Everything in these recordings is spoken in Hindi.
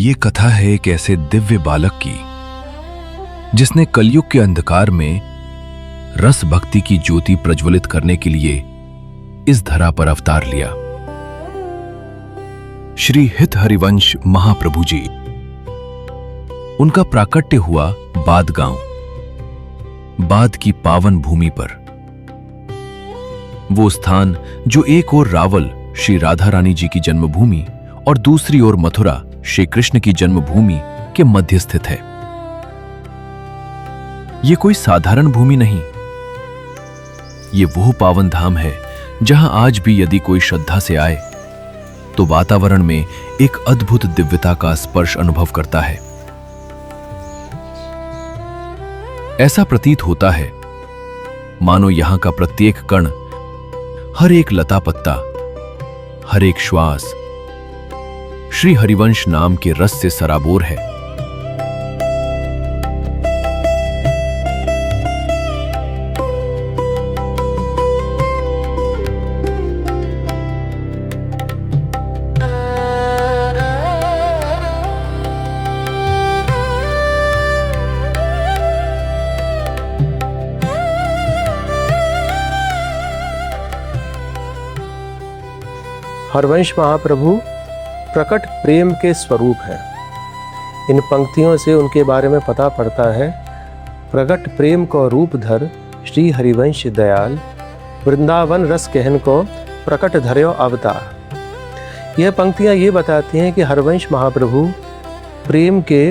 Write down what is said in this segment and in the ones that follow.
ये कथा है एक ऐसे दिव्य बालक की जिसने कलयुग के अंधकार में रस भक्ति की ज्योति प्रज्वलित करने के लिए इस धरा पर अवतार लिया। श्री हित हरिवंश महाप्रभु जी। उनका प्राकट्य हुआ बाद गांव, बाद की पावन भूमि पर। वो स्थान जो एक ओर रावल श्री राधा रानी जी की जन्मभूमि और दूसरी ओर मथुरा श्री कृष्ण की जन्मभूमि के मध्य स्थित है। ये कोई साधारण भूमि नहीं, ये वो पावन धाम है जहां आज भी यदि कोई श्रद्धा से आए तो वातावरण में एक अद्भुत दिव्यता का स्पर्श अनुभव करता है। ऐसा प्रतीत होता है मानो यहां का प्रत्येक कण, हर एक लता पत्ता, हर एक श्वास श्री हरिवंश नाम के रस से सराबोर है। हरवंश महाप्रभु प्रकट प्रेम के स्वरूप हैं। इन पंक्तियों से उनके बारे में पता पड़ता है। प्रकट प्रेम को रूप धर श्री हरिवंश दयाल, वृंदावन रस कहन को प्रकट धर्यो अवतार। यह पंक्तियां ये बताती हैं कि हरवंश महाप्रभु प्रेम के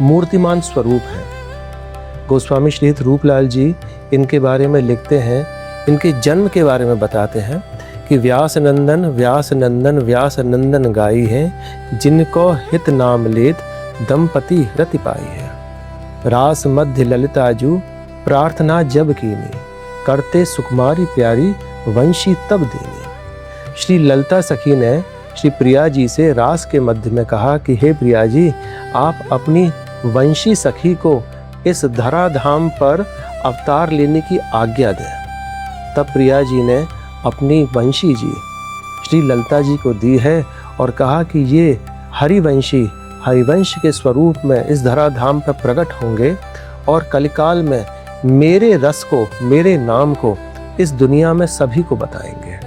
मूर्तिमान स्वरूप हैं। गोस्वामी श्री रूपलाल जी इनके बारे में लिखते हैं, इनके जन्म के बारे में बताते हैं कि व्यास नंदन व्यास नंदन व्यास नंदन गाई है, जिनको हित नाम लेत दंपति रति पाई है। रास मध्य ललिताजू प्रार्थना जब कीनी, करते सुकुमारी प्यारी वंशी तब देनी। श्री ललिता सखी ने श्री प्रिया जी से रास के मध्य में कहा कि हे प्रिया जी, आप अपनी वंशी सखी को इस धराधाम पर अवतार लेने की आज्ञा दें। तब प्रिया जी ने अपनी वंशी जी श्री ललिता जी को दी है और कहा कि ये हरिवंशी हरिवंश के स्वरूप में इस धराधाम पर प्रकट होंगे और कलिकाल में मेरे रस को, मेरे नाम को इस दुनिया में सभी को बताएंगे।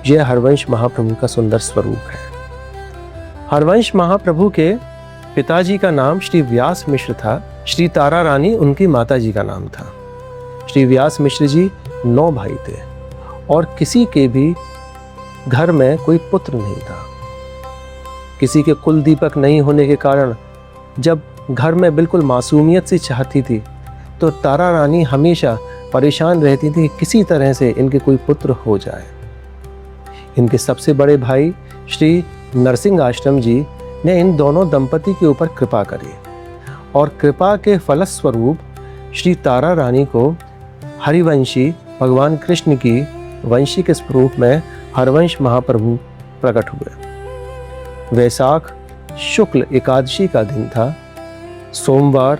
यह हरवंश महाप्रभु का सुंदर स्वरूप है। हरवंश महाप्रभु के पिताजी का नाम श्री व्यास मिश्र था। श्री तारा रानी उनकी माता जी का नाम था। श्री व्यास मिश्र जी 9 भाई थे और किसी के भी घर में कोई पुत्र नहीं था। किसी के कुल दीपक नहीं होने के कारण जब घर में बिल्कुल मासूमियत सी चाहती थी तो तारा रानी हमेशा परेशान रहती थी कि किसी तरह से इनके कोई पुत्र हो जाए। इनके सबसे बड़े भाई श्री नरसिंह आश्रम जी ने इन दोनों दंपति के ऊपर कृपा करी और कृपा के फलस्वरूप श्री तारा रानी को हरिवंशी भगवान कृष्ण की वंशी के स्वरूप में हरवंश महाप्रभु प्रकट हुए। वैशाख शुक्ल एकादशी का दिन था। सोमवार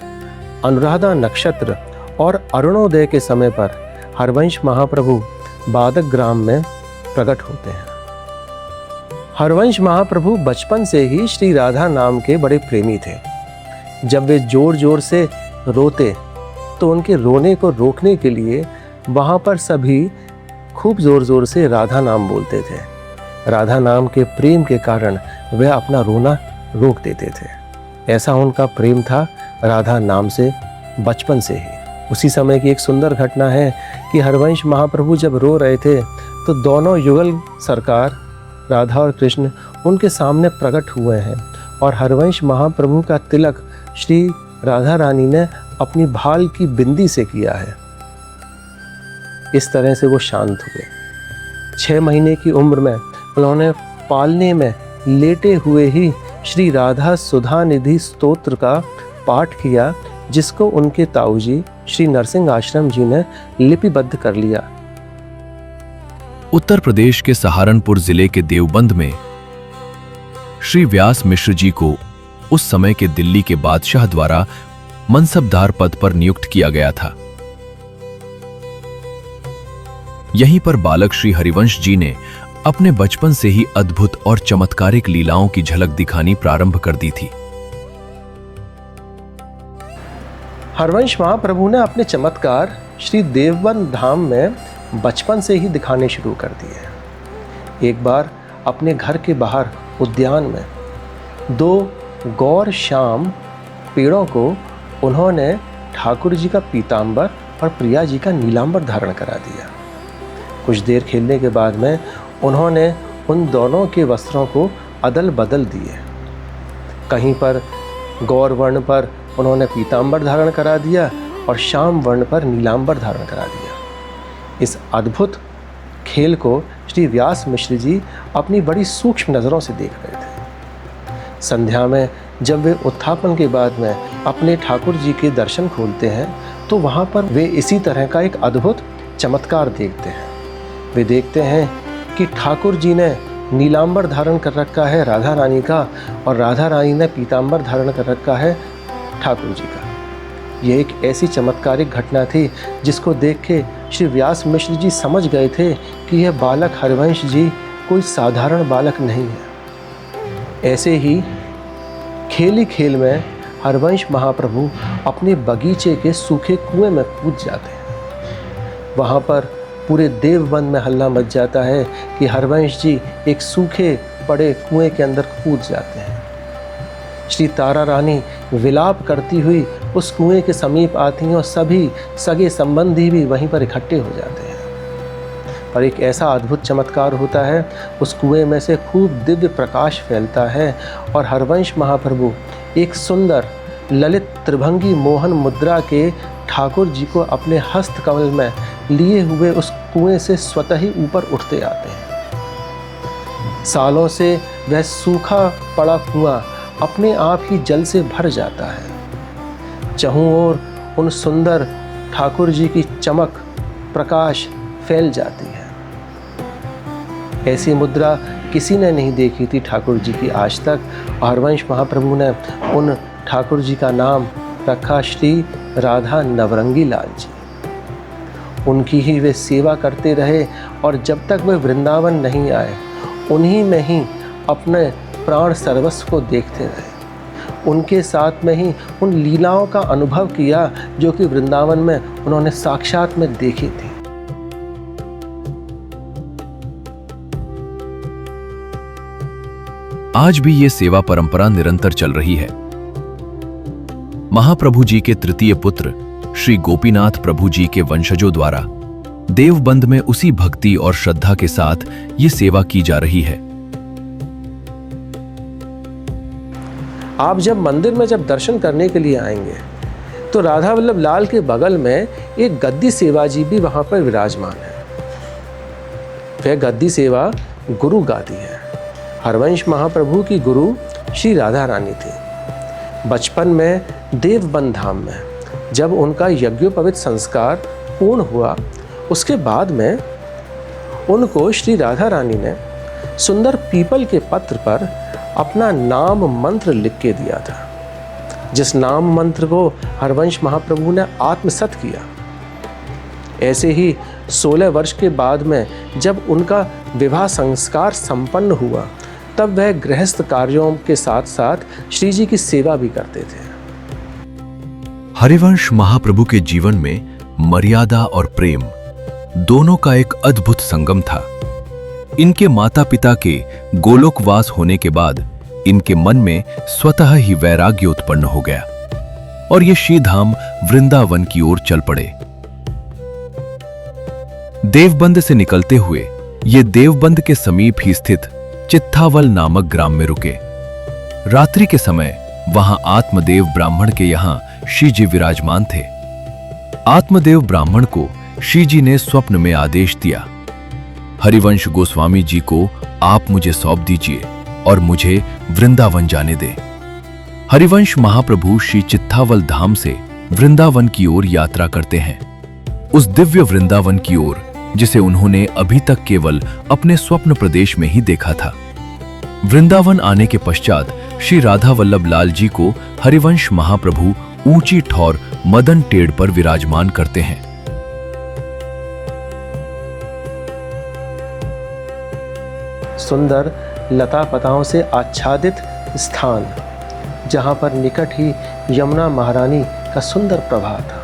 अनुराधा नक्षत्र और अरुणोदय के समय पर हरवंश महाप्रभु बादक ग्राम में प्रकट होते हैं। हरवंश महाप्रभु बचपन से ही श्री राधा नाम के बड़े प्रेमी थे। जब वे जोर जोर से रोते तो उनके रोने को रोकने के लिए वहाँ पर सभी खूब जोर जोर से राधा नाम बोलते थे। राधा नाम के प्रेम के कारण वह अपना रोना रोक देते थे। ऐसा उनका प्रेम था राधा नाम से बचपन से ही। उसी समय की एक सुंदर घटना है कि हरवंश महाप्रभु जब रो रहे थे तो दोनों युगल सरकार राधा और कृष्ण उनके सामने प्रकट हुए हैं और हरवंश महाप्रभु का तिलक श्री राधा रानी ने अपनी भाल की बिंदी से किया है। इस तरह से वो शांत हुए। 6 महीने की उम्र में उन्होंने पालने में लेटे हुए ही श्री राधा सुधा निधि स्तोत्र का पाठ किया, जिसको उनके ताऊजी श्री नरसिंह आश्रम जी ने लिपिबद्ध कर लिया। उत्तर प्रदेश के सहारनपुर जिले के देवबंद में श्री व्यास मिश्र जी को उस समय के दिल्ली के बादशाह द्वारा मनसबदार पद पर नियुक्त किया गया था। यहीं पर बालक श्री हरिवंश जी ने अपने बचपन से ही अद्भुत और चमत्कारिक लीलाओं की झलक दिखानी प्रारंभ कर दी थी। हरवंश महाप्रभु ने अपने चमत्कार श्री देवबंद धाम में बचपन से ही दिखाने शुरू कर दिए। एक बार अपने घर के बाहर उद्यान में 2 गौर श्याम पेड़ों को उन्होंने ठाकुर जी का पीतांबर और प्रिया जी का नीलांबर धारण करा दिया। कुछ देर खेलने के बाद में उन्होंने उन दोनों के वस्त्रों को अदल बदल दिए। कहीं पर गौर वर्ण पर उन्होंने पीतांबर धारण करा दिया और श्याम वर्ण पर नीलांबर धारण करा दिया। इस अद्भुत खेल को श्री व्यास मिश्र जी अपनी बड़ी सूक्ष्म नज़रों से देख रहे थे। संध्या में जब वे उत्थापन के बाद में अपने ठाकुर जी के दर्शन खोलते हैं तो वहाँ पर वे इसी तरह का एक अद्भुत चमत्कार देखते हैं। वे देखते हैं कि ठाकुर जी ने नीलांबर धारण कर रखा है राधा रानी का और राधा रानी ने पीतांबर धारण कर रखा है ठाकुर जी का। यह एक ऐसी चमत्कारिक घटना थी जिसको देख के श्री व्यास मिश्र जी समझ गए थे कि यह बालक हरवंश जी कोई साधारण बालक नहीं है। ऐसे ही खेल खेल में हरवंश महाप्रभु अपने बगीचे के सूखे कुएं में कूद जाते हैं। वहाँ पर पूरे देवबंद में हल्ला मच जाता है कि हरवंश जी एक सूखे पड़े कुएं के अंदर कूद जाते हैं। श्री तारा रानी विलाप करती हुई उस कुएं के समीप आती हैं और सभी सगे संबंधी भी वहीं पर इकट्ठे हो जाते हैं। पर एक ऐसा अद्भुत चमत्कार होता है, उस कुएं में से खूब दिव्य प्रकाश फैलता है और हरवंश महाप्रभु एक सुंदर ललित त्रिभंगी मोहन मुद्रा के ठाकुर जी को अपने हस्त कमल में लिए हुए उस कुएं से स्वतः ही ऊपर उठते आते हैं। सालों से वह सूखा पड़ा कुआं अपने आप ही जल से भर जाता है। चहुं ओर उन सुंदर ठाकुर जी की चमक प्रकाश फैल जाती है। ऐसी मुद्रा किसी ने नहीं देखी थी ठाकुर जी की आज तक। हरवंश महाप्रभु ने उन ठाकुर जी का नाम रखा श्री राधा नवरंगी लाल जी। उनकी ही वे सेवा करते रहे और जब तक वे वृंदावन नहीं आए उन्हीं में ही अपने प्राण सर्वस्व को देखते रहे। उनके साथ में ही उन लीलाओं का अनुभव किया जो कि वृंदावन में उन्होंने साक्षात में देखी थी। आज भी ये सेवा परंपरा निरंतर चल रही है। महाप्रभु जी के तृतीय पुत्र श्री गोपीनाथ प्रभु जी के वंशजों द्वारा देवबंद में उसी भक्ति और श्रद्धा के साथ ये सेवा की जा रही है। आप जब मंदिर में दर्शन करने के लिए आएंगे तो राधा वल्लभ लाल के बगल में एक गद्दी सेवा जी भी वहाँ पर विराजमान है। वह गद्दी सेवा गुरु गादी है। हरवंश महाप्रभु की गुरु श्री राधा रानी थी। बचपन में देवबंद धाम में जब उनका यज्ञोपवीत संस्कार पूर्ण हुआ उसके बाद में उनको श्री राधा रानी ने सुंदर पीपल के पत्र पर अपना नाम मंत्र लिख के दिया था, जिस नाम मंत्र को हरवंश महाप्रभु ने आत्मसात किया। ऐसे ही 16 वर्ष के बाद में जब उनका विवाह संस्कार संपन्न हुआ तब वह गृहस्थ कार्यों के साथ साथ श्री जी की सेवा भी करते थे। हरिवंश महाप्रभु के जीवन में मर्यादा और प्रेम दोनों का एक अद्भुत संगम था। इनके माता पिता के गोलोकवास होने के बाद इनके मन में स्वतः ही वैराग्य उत्पन्न हो गया और ये श्रीधाम वृंदावन की ओर चल पड़े। देवबंद से निकलते हुए ये देवबंद के समीप ही स्थित चित्थावल नामक ग्राम में रुके। रात्रि के समय वहां आत्मदेव ब्राह्मण के यहां श्री जी विराजमान थे। आत्मदेव ब्राह्मण को श्री जी ने स्वप्न में आदेश दिया, हरिवंश गोस्वामी जी को आप मुझे सौंप दीजिए और मुझे वृंदावन जाने दें। हरिवंश महाप्रभु श्री चित्थावल धाम से वृंदावन की ओर यात्रा करते हैं, उस दिव्य वृंदावन की ओर जिसे उन्होंने अभी तक केवल अपने स्वप्न प्रदेश में ही देखा था। वृंदावन आने के पश्चात श्री राधा वल्लभ लाल जी को हरिवंश महाप्रभु ऊंची ठौर मदन टेढ़ पर विराजमान करते हैं। सुंदर लता पताओं से आच्छादित स्थान, जहाँ पर निकट ही यमुना महारानी का सुंदर प्रवाह था।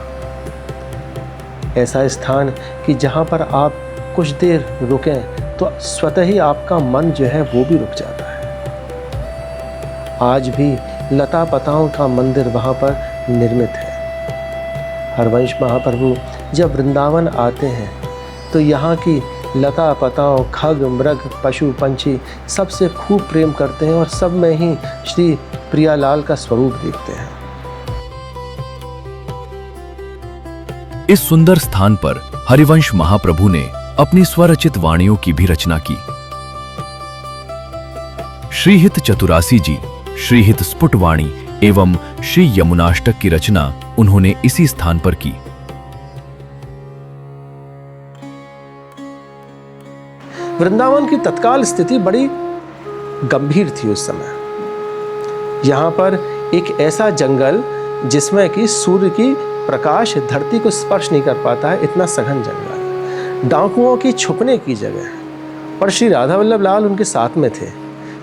ऐसा स्थान कि जहाँ पर आप कुछ देर रुकें तो स्वतः ही आपका मन जो है वो भी रुक जाता है। आज भी लता पताओं का मंदिर वहाँ पर निर्मित है। हरवंश महाप्रभु जब वृंदावन आते हैं तो यहाँ की लता पताओं, खग मृग, पशु पंछी सबसे खूब प्रेम करते हैं और सब में ही श्री प्रियालाल का स्वरूप देखते हैं। इस सुंदर स्थान पर हरिवंश महाप्रभु ने अपनी स्वरचित वाणियों की भी रचना की। श्रीहित चतुरासी जी, श्रीहित स्फुटवाणी एवं श्री यमुनाष्टक की रचना उन्होंने इसी स्थान पर की। वृंदावन की तत्काल स्थिति बड़ी गंभीर थी उस समय। यहाँ पर एक ऐसा जंगल जिसमें कि सूर्य की प्रकाश धरती को स्पर्श नहीं कर पाता है, इतना सघन जंगल, डाकुओं की छुपने की जगह। पर श्री राधा वल्लभ लाल उनके साथ में थे,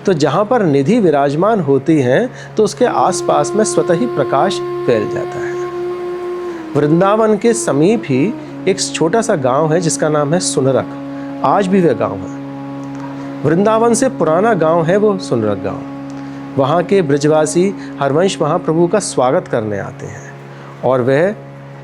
तो जहाँ पर निधि विराजमान होती हैं तो उसके आसपास में स्वतः ही प्रकाश फैल जाता है। वृंदावन के समीप ही एक छोटा सा गांव है जिसका नाम है सुनरक। आज भी वह गांव है। वृंदावन से पुराना गांव है वो सुनरक गांव। वहाँ के ब्रजवासी हरवंश महाप्रभु का स्वागत करने आते हैं और वह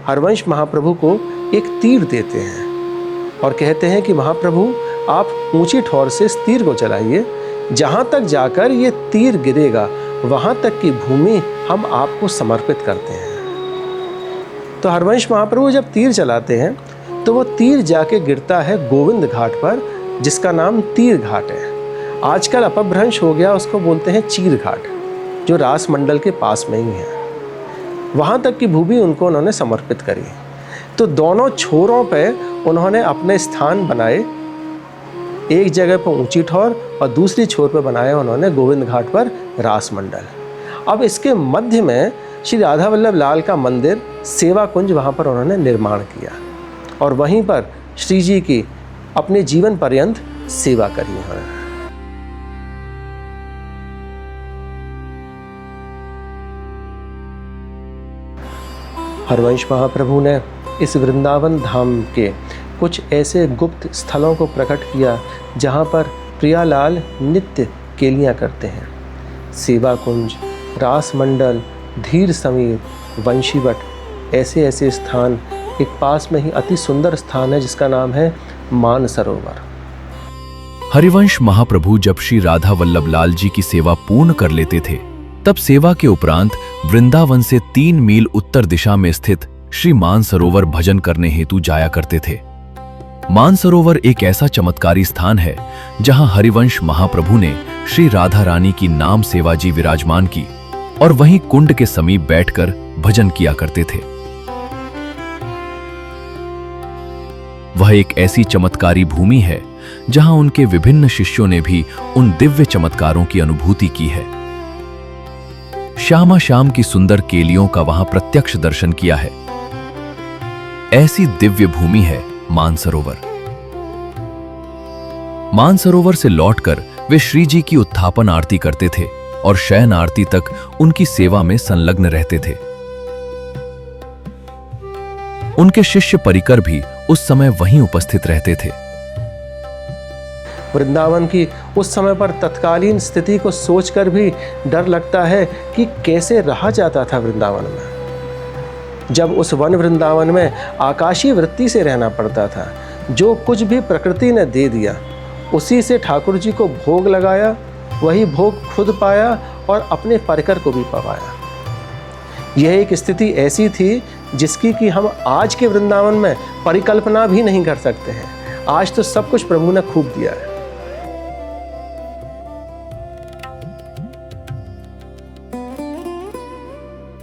हरवंश महाप्रभु को एक तीर देते हैं और कहते हैं कि महाप्रभु आप ऊंची ठोर से इस तीर को चलाइए, जहाँ तक जाकर ये तीर गिरेगा वहाँ तक की भूमि हम आपको समर्पित करते हैं। तो हरवंश महाप्रभु जब तीर चलाते हैं तो वो तीर जाके गिरता है गोविंद घाट पर, जिसका नाम तीर घाट है। आजकल अपभ्रंश हो गया, उसको बोलते हैं चीर घाट, जो रास मंडल के पास में ही है। वहाँ तक की भूमि उनको उन्होंने समर्पित करी। तो दोनों छोरों पे उन्होंने अपने स्थान बनाए। एक जगह पर ऊंची ठौर और दूसरी छोर पर बनाया उन्होंने गोविंद घाट पर रास मंडल। अब इसके मध्य में श्री राधा वल्लभ लाल का मंदिर सेवा कुंज वहाँ पर उन्होंने निर्माण किया और वहीं पर श्री जी की अपने जीवन पर्यंत सेवा करी उन्होंने। हरवंश महाप्रभु ने इस वृंदावन धाम के कुछ ऐसे गुप्त स्थलों को प्रकट किया जहाँ पर प्रियालाल नित्य केलियाँ करते हैं। सेवा कुंज, रास मंडल, धीर समीर, वंशीवट, ऐसे ऐसे स्थान। एक पास में ही अति सुंदर स्थान है जिसका नाम है मानसरोवर। हरिवंश महाप्रभु जब श्री राधा वल्लभ लाल जी की सेवा पूर्ण कर लेते थे तब सेवा के उपरांत वृंदावन से 3 मील उत्तर दिशा में स्थित श्री मानसरोवर भजन करने हेतु जाया करते थे। मानसरोवर एक ऐसा चमत्कारी स्थान है जहां हरिवंश महाप्रभु ने श्री राधा रानी की नाम सेवा जी विराजमान की और वहीं कुंड के समीप बैठकर भजन किया करते थे। वह एक ऐसी चमत्कारी भूमि है जहां उनके विभिन्न शिष्यों ने भी उन दिव्य चमत्कारों की अनुभूति की है। श्यामा श्याम की सुंदर केलियों का वहां प्रत्यक्ष दर्शन किया है। ऐसी दिव्य भूमि है मानसरोवर। मानसरोवर से लौटकर वे श्री जी की उत्थापन आरती करते थे और शयन आरती तक उनकी सेवा में संलग्न रहते थे। उनके शिष्य परिकर भी उस समय वहीं उपस्थित रहते थे। वृंदावन की उस समय पर तत्कालीन स्थिति को सोचकर भी डर लगता है कि कैसे रहा जाता था वृंदावन में, जब उस वन वृंदावन में आकाशीय वृत्ति से रहना पड़ता था। जो कुछ भी प्रकृति ने दे दिया उसी से ठाकुर जी को भोग लगाया, वही भोग खुद पाया और अपने परिकर को भी पवाया। यह एक स्थिति ऐसी थी जिसकी कि हम आज के वृंदावन में परिकल्पना भी नहीं कर सकते हैं। आज तो सब कुछ प्रभु ने खूब दिया है।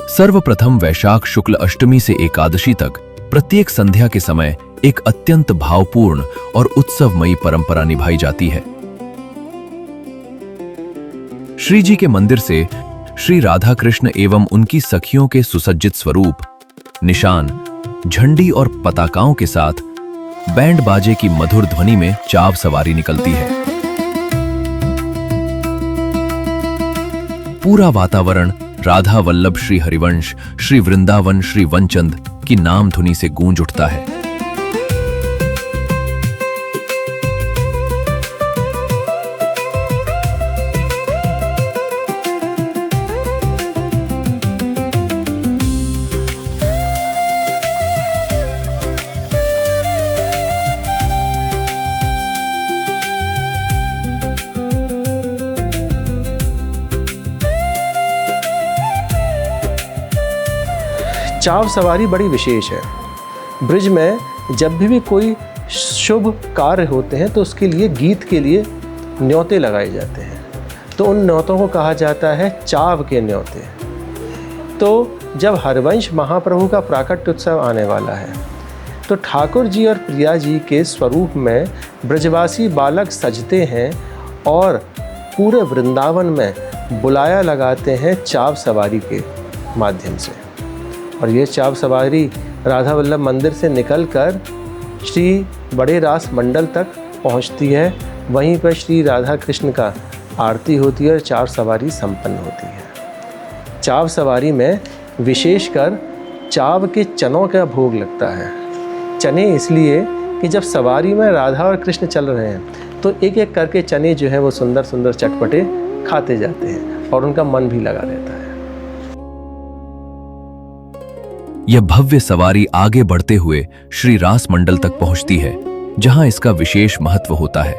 सर्वप्रथम वैशाख शुक्ल अष्टमी से एकादशी तक प्रत्येक संध्या के समय एक अत्यंत भावपूर्ण और उत्सवमयी परंपरा निभाई जाती है। श्री जी के मंदिर से श्री राधा कृष्ण एवं उनकी सखियों के सुसज्जित स्वरूप, निशान, झंडी और पताकाओं के साथ बैंड बाजे की मधुर ध्वनि में चाव सवारी निकलती है। पूरा वातावरण राधा वल्लभ श्री हरिवंश, श्री वृंदावन, श्री वनचंद की नाम धुनी से गूंज उठता है। चाव सवारी बड़ी विशेष है। ब्रिज में जब भी कोई शुभ कार्य होते हैं तो उसके लिए गीत के लिए न्योते लगाए जाते हैं, तो उन न्योतों को कहा जाता है चाव के न्योते। तो जब हरिवंश महाप्रभु का प्राकट्य उत्सव आने वाला है तो ठाकुर जी और प्रिया जी के स्वरूप में ब्रजवासी बालक सजते हैं और पूरे वृंदावन में बुलाया लगाते हैं चाव सवारी के माध्यम से। और ये चाव सवारी राधा वल्लभ मंदिर से निकलकर श्री बड़े रास मंडल तक पहुंचती है। वहीं पर श्री राधा कृष्ण का आरती होती है और चाव सवारी संपन्न होती है। चाव सवारी में विशेषकर चाव के चनों का भोग लगता है। चने इसलिए कि जब सवारी में राधा और कृष्ण चल रहे हैं तो एक एक करके चने जो है वो सुंदर सुंदर चटपटे खाते जाते हैं और उनका मन भी लगा रहता है। यह भव्य सवारी आगे बढ़ते हुए श्री रास मंडल तक पहुंचती है, जहां इसका विशेष महत्व होता है।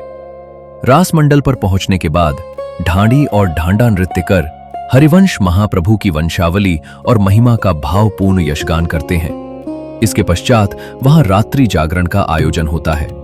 रास मंडल पर पहुंचने के बाद ढांडी और ढांडा नृत्य कर हरिवंश महाप्रभु की वंशावली और महिमा का भावपूर्ण यशगान करते हैं। इसके पश्चात वहां रात्रि जागरण का आयोजन होता है।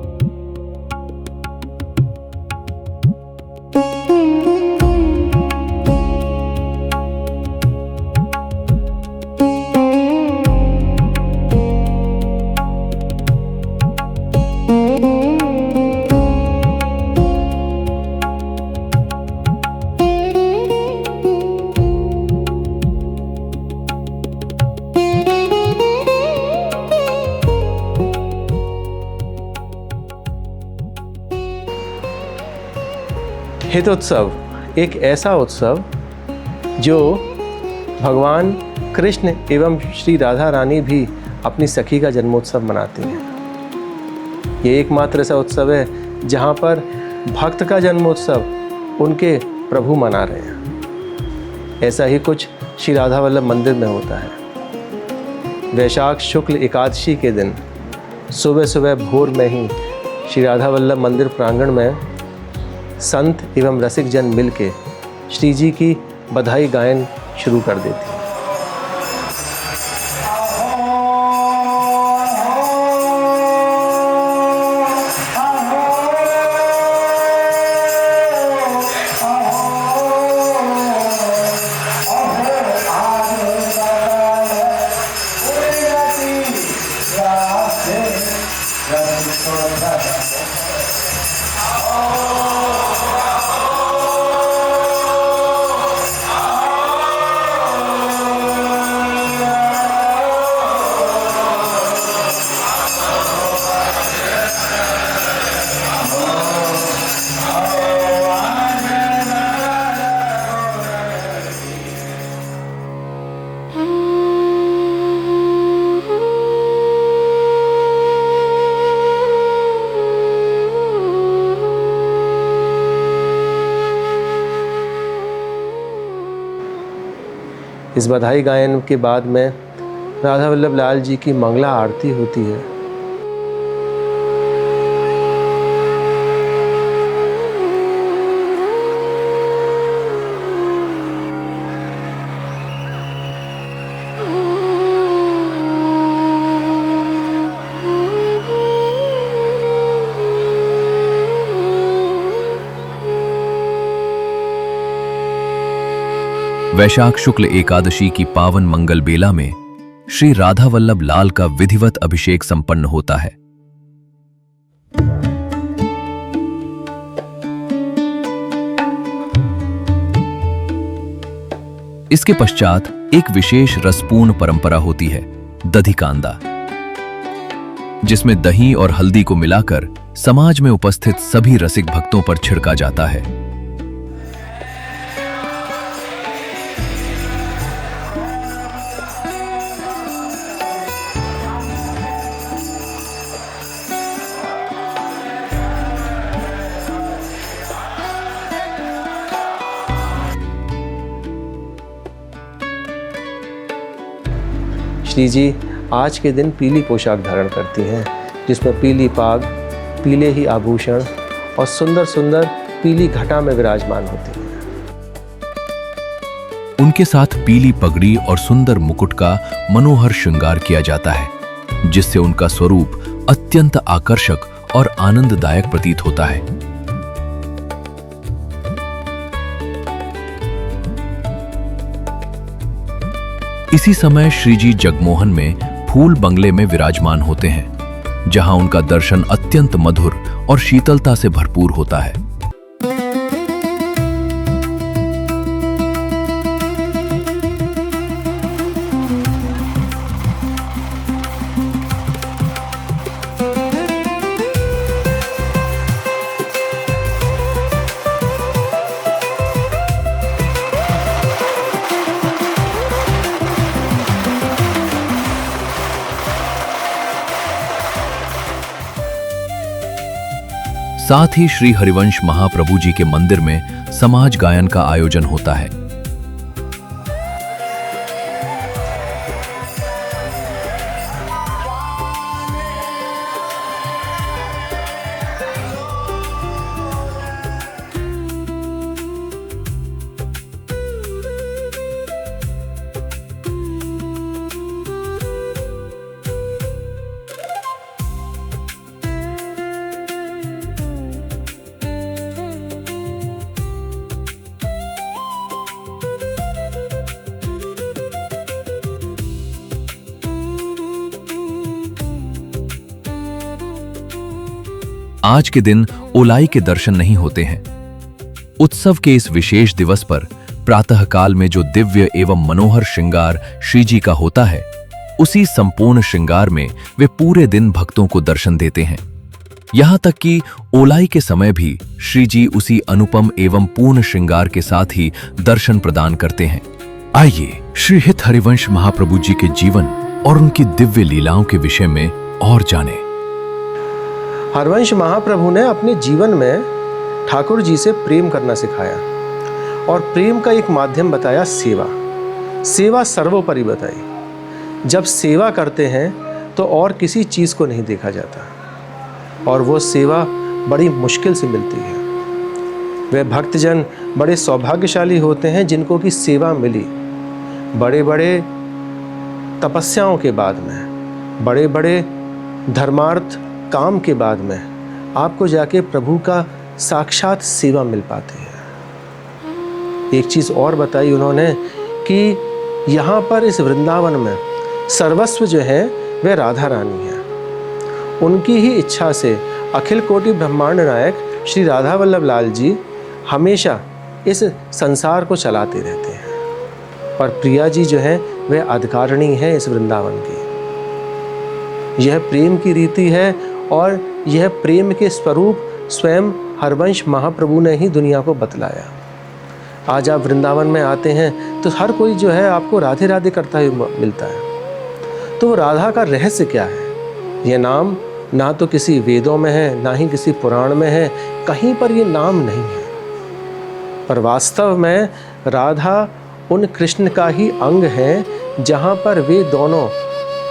हितोत्सव एक ऐसा उत्सव जो भगवान कृष्ण एवं श्री राधा रानी भी अपनी सखी का जन्मोत्सव मनाती हैं। ये एकमात्र ऐसा उत्सव है जहाँ पर भक्त का जन्मोत्सव उनके प्रभु मना रहे हैं। ऐसा ही कुछ श्री राधा वल्लभ मंदिर में होता है। वैशाख शुक्ल एकादशी के दिन सुबह सुबह भोर में ही श्री राधा वल्लभ मंदिर प्रांगण में संत एवं रसिक जन मिलके श्री जी की बधाई गायन शुरू कर देते हैं। इस बधाई गायन के बाद में राधा वल्लभ लाल जी की मंगला आरती होती है। वैशाख शुक्ल एकादशी की पावन मंगल बेला में श्री राधा वल्लभ लाल का विधिवत अभिषेक संपन्न होता है। इसके पश्चात एक विशेष रसपूर्ण परंपरा होती है, दधिकांदा, जिसमें दही और हल्दी को मिलाकर समाज में उपस्थित सभी रसिक भक्तों पर छिड़का जाता है। श्री जी आज के दिन पीली पोशाक धारण करती हैं, जिसमें पीली पाग, पीले ही आभूषण और सुंदर सुंदर पीली घटा में विराजमान होती हैं। उनके साथ पीली पगड़ी और सुंदर मुकुट का मनोहर श्रृंगार किया जाता है, जिससे उनका स्वरूप अत्यंत आकर्षक और आनंददायक प्रतीत होता है। इसी समय श्री जी जगमोहन में फूल बंगले में विराजमान होते हैं, जहां उनका दर्शन अत्यंत मधुर और शीतलता से भरपूर होता है। साथ ही श्री हरिवंश महाप्रभु जी के मंदिर में समाज गायन का आयोजन होता है। आज के दिन ओलाई के दर्शन नहीं होते हैं। उत्सव के इस विशेष दिवस पर प्रातःकाल में जो दिव्य एवं मनोहर श्रृंगार श्री जी का होता है, उसी संपूर्ण श्रृंगार में वे पूरे दिन भक्तों को दर्शन देते हैं। यहां तक कि ओलाई के समय भी श्री जी उसी अनुपम एवं पूर्ण श्रृंगार के साथ ही दर्शन प्रदान करते हैं। आइए श्री हित हरिवंश महाप्रभु जी के जीवन और उनकी दिव्य लीलाओं के विषय में और जानें। हरवंश महाप्रभु ने अपने जीवन में ठाकुर जी से प्रेम करना सिखाया और प्रेम का एक माध्यम बताया सेवा। सेवा सर्वोपरि बताई। जब सेवा करते हैं तो और किसी चीज़ को नहीं देखा जाता और वो सेवा बड़ी मुश्किल से मिलती है। वे भक्तजन बड़े सौभाग्यशाली होते हैं जिनको की सेवा मिली। बड़े बड़े तपस्याओं के बाद में, बड़े बड़े धर्मार्थ काम के बाद में आपको जाके प्रभु का साक्षात सेवा मिल पाती है। एक चीज़ और बताई उन्होंने कि यहाँ पर इस वृंदावन में सर्वस्व जो है वह राधा रानी है। उनकी ही इच्छा से अखिल कोटि ब्रह्मांड नायक श्री राधा वल्लभ लाल जी हमेशा इस संसार को चलाते रहते हैं। पर प्रिया जी जो है वह अधिकारिणी है इस वृंदावन की। यह प्रेम की रीति है और यह प्रेम के स्वरूप स्वयं हरवंश महाप्रभु ने ही दुनिया को बतलाया। आज आप वृंदावन में आते हैं तो हर कोई जो है आपको राधे राधे करता हुआ मिलता है। तो राधा का रहस्य क्या है? यह नाम ना तो किसी वेदों में है, ना ही किसी पुराण में है, कहीं पर ये नाम नहीं है। पर वास्तव में राधा उन कृष्ण का ही अंग है, जहाँ पर वे दोनों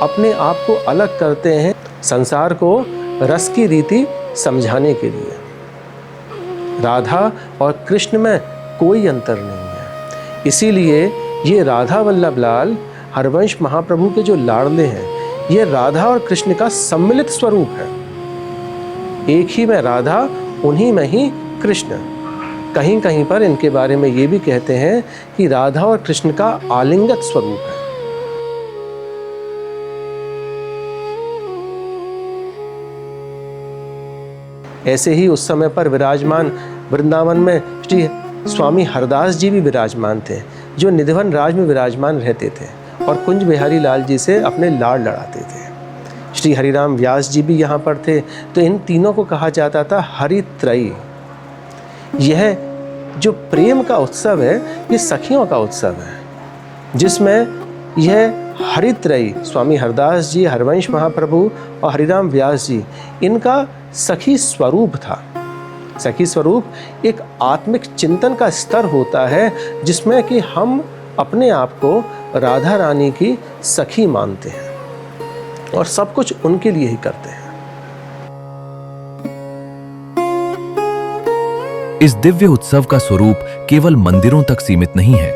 अपने आप को अलग करते हैं संसार को रस की रीति समझाने के लिए। राधा और कृष्ण में कोई अंतर नहीं है। इसीलिए ये राधा वल्लभ लाल हरवंश महाप्रभु के जो लाडले हैं, ये राधा और कृष्ण का सम्मिलित स्वरूप है। एक ही में राधा, उन्हीं में ही कृष्ण। कहीं कहीं पर इनके बारे में ये भी कहते हैं कि राधा और कृष्ण का आलिंगत स्वरूप है। ऐसे ही उस समय पर विराजमान वृंदावन में श्री स्वामी हरदास जी भी विराजमान थे, जो निधिवन राज में विराजमान रहते थे और कुंज बिहारी लाल जी से अपने लाड़ लड़ाते थे। श्री हरिराम व्यास जी भी यहाँ पर थे। तो इन तीनों को कहा जाता था हरित्रयी। यह जो प्रेम का उत्सव है, ये सखियों का उत्सव है, जिसमें यह हरित्रयी स्वामी हरदास जी, हरवंश महाप्रभु और हरिराम व्यास जी, इनका सखी स्वरूप था। सखी स्वरूप एक आत्मिक चिंतन का स्तर होता है, जिसमें कि हम अपने आप को राधा रानी की सखी मानते हैं और सब कुछ उनके लिए ही करते हैं। इस दिव्य उत्सव का स्वरूप केवल मंदिरों तक सीमित नहीं है,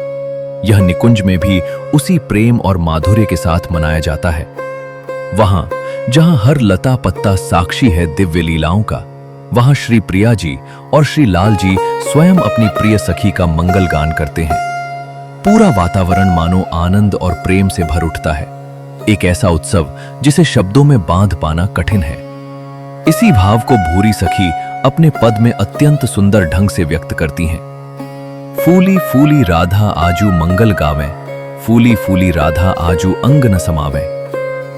यह निकुंज में भी उसी प्रेम और माधुर्य के साथ मनाया जाता है। वहां जहां हर लता पत्ता साक्षी है दिव्य लीलाओं का, वहां श्री प्रिया जी और श्री लाल जी स्वयं अपनी प्रिय सखी का मंगल गान करते हैं। पूरा वातावरण मानो आनंद और प्रेम से भर उठता है, एक ऐसा उत्सव जिसे शब्दों में बांध पाना कठिन है। इसी भाव को भूरी सखी अपने पद में अत्यंत सुंदर ढंग से व्यक्त करती हैं। फूली फूली राधा आजू मंगल गावे, फूली फूली राधा आजू अंग न समावे,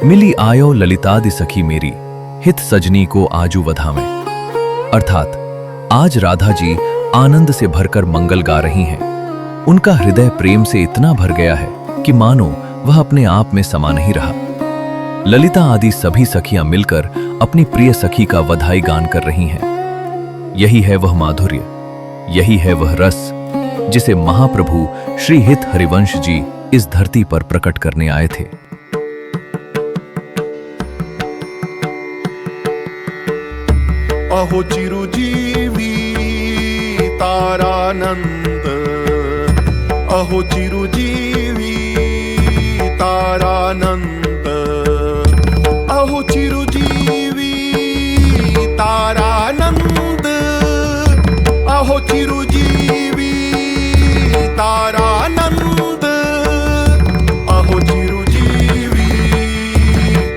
मिली आयो ललितादि सखी मेरी, हित सजनी को आजू वधावे। अर्थात आज राधा जी आनंद से भरकर मंगल गा रही हैं। उनका हृदय प्रेम से इतना भर गया है कि मानो वह अपने आप में समा नहीं रहा। ललिता आदि सभी सखियां मिलकर अपनी प्रिय सखी का बधाई गान कर रही हैं। यही है वह माधुर्य, यही है वह रस जिसे महाप्रभु श्री हित हरिवंश जी इस धरती पर प्रकट करने आए थे। अहो चिरुजीवी तारानंद, अहो चिरुजीवी तारानंद, अहो चिरुजीवी तारानंद, अहो चिरुजीवी तारानंद, अहो चिरुजीवी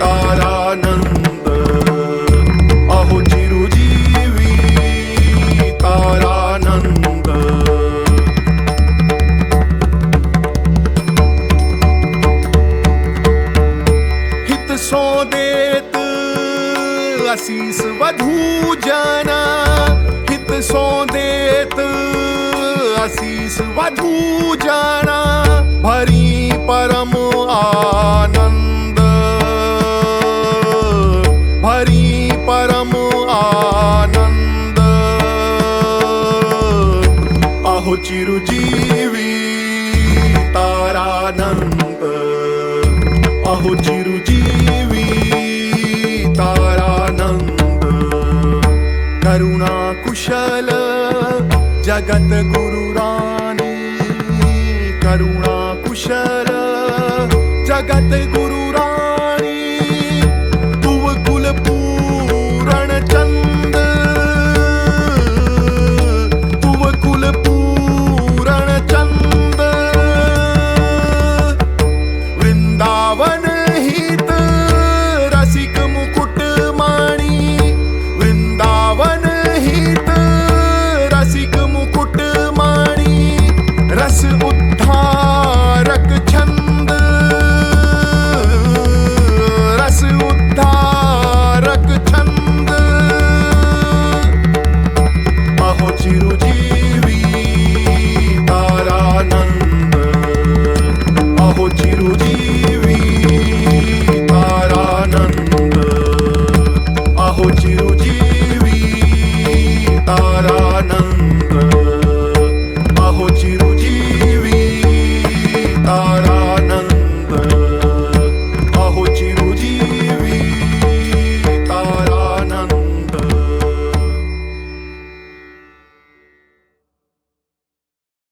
तारानंद, अहो चिरुजीवी तारानंद। हित सो देत आशीष वधू जना, हित सो देत आशीष वधू जना, भरी परम आनंद, भरी परम आनंद। अहो चिरुजीवी तारानंद, अहो चिरुजीवी तारानंद। करुणा कुशल जगत गुरु रानी, करुणा कुशल जगत गुरु